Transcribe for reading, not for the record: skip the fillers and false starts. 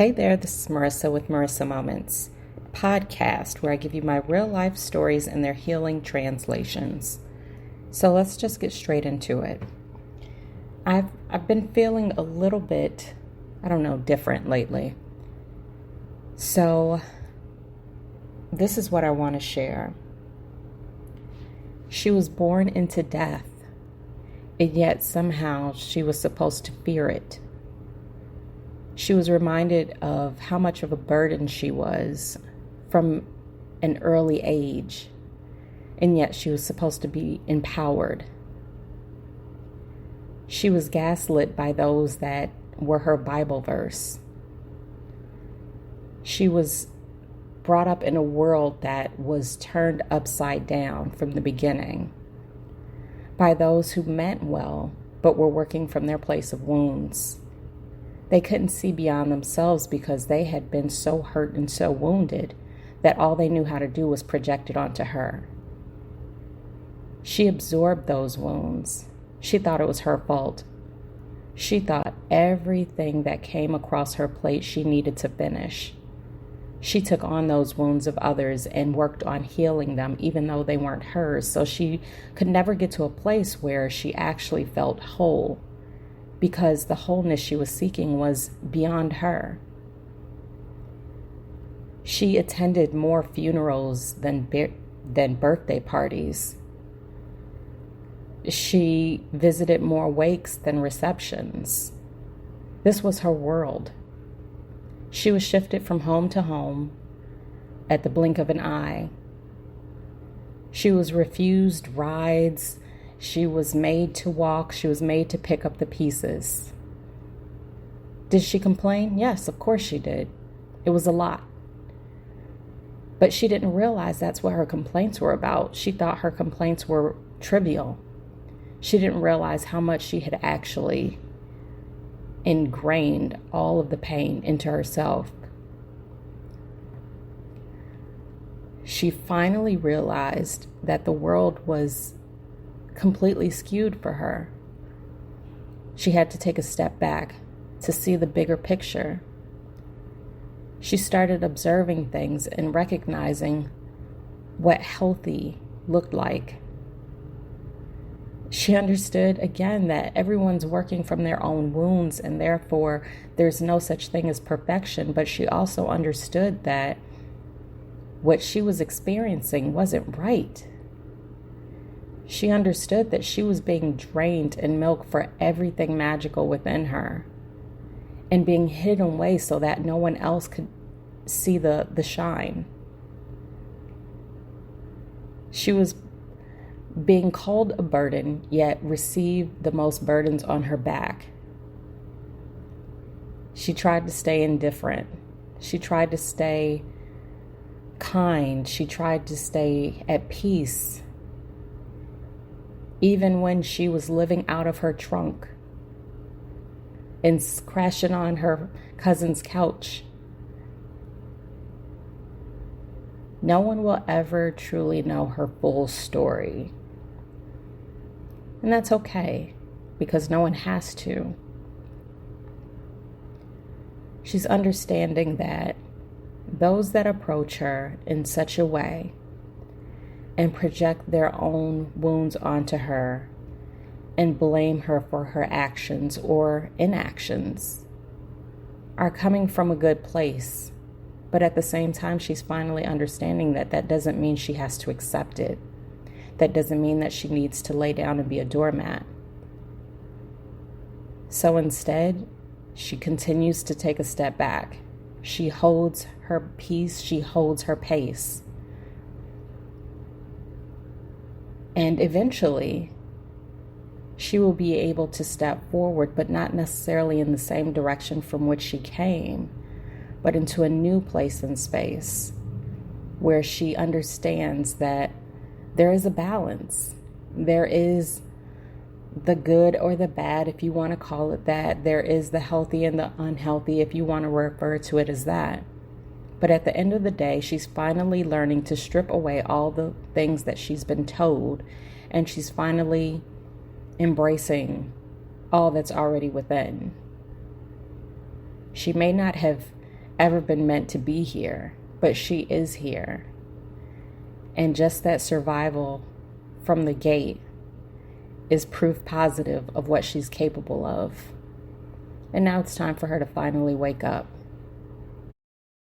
Hey there, this is Marissa with Marissa Moments, podcast where I give you my real life stories and their healing translations. So let's just get straight into it. I've been feeling a little bit, different lately. So this is what I want to share. She was born into death, and yet somehow she was supposed to fear it. She was reminded of how much of a burden she was from an early age, and yet she was supposed to be empowered. She was gaslit by those that were her Bible verse. She was brought up in a world that was turned upside down from the beginning by those who meant well, but were working from their place of wounds. They couldn't see beyond themselves because they had been so hurt and so wounded that all they knew how to do was project it onto her. She absorbed those wounds. She thought it was her fault. She thought everything that came across her plate she needed to finish. She took on those wounds of others and worked on healing them even though they weren't hers. So she could never get to a place where she actually felt whole, because the wholeness she was seeking was beyond her. She attended more funerals than birthday parties. She visited more wakes than receptions. This was her world. She was shifted from home to home at the blink of an eye. She was refused rides. She was made to walk. She was made to pick up the pieces. Did she complain? Yes, of course she did. It was a lot. But she didn't realize that's what her complaints were about. She thought her complaints were trivial. She didn't realize how much she had actually ingrained all of the pain into herself. She finally realized that the world was completely skewed for her. She had to take a step back to see the bigger picture. She started observing things and recognizing what healthy looked like. She understood again that everyone's working from their own wounds and therefore there's no such thing as perfection, but she also understood that what she was experiencing wasn't right. She understood that she was being drained and milked for everything magical within her and being hidden away so that no one else could see the shine. She was being called a burden, yet received the most burdens on her back. She tried to stay indifferent. She tried to stay kind. She tried to stay at peace, even when she was living out of her trunk and crashing on her cousin's couch. No one will ever truly know her full story. And that's okay, because no one has to. She's understanding that those that approach her in such a way and project their own wounds onto her and blame her for her actions or inactions are coming from a good place. But at the same time, she's finally understanding that that doesn't mean she has to accept it. That doesn't mean that she needs to lay down and be a doormat. So instead, she continues to take a step back. She holds her peace. She holds her pace. And eventually, she will be able to step forward, but not necessarily in the same direction from which she came, but into a new place in space where she understands that there is a balance. There is the good or the bad, if you want to call it that. There is the healthy and the unhealthy, if you want to refer to it as that. But at the end of the day, she's finally learning to strip away all the things that she's been told, and she's finally embracing all that's already within. She may not have ever been meant to be here, but she is here. And just that survival from the gate is proof positive of what she's capable of. And now it's time for her to finally wake up.